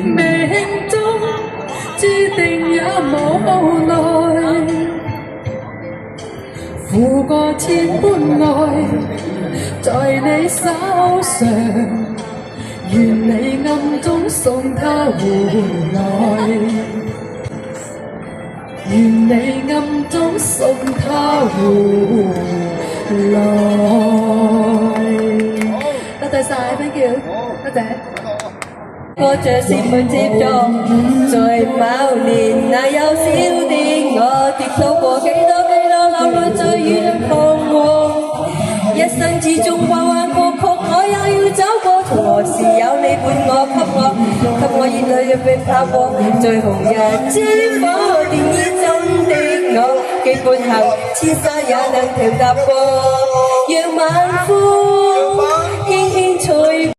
命中注定也無奈，負過千般愛在你手上，願你暗中送他回來，願你暗中送他回來。多謝晒 ，thank you， 多謝。我像是沒接觸，在某年那幼小的我跌倒過幾多流淚在雨中彷徨，一生之中彎彎曲曲我也要走過，從何時有你伴我，給我眼淚入邊發光，在紅日之火電影中的我，既半行千山也能調踏過，讓晚風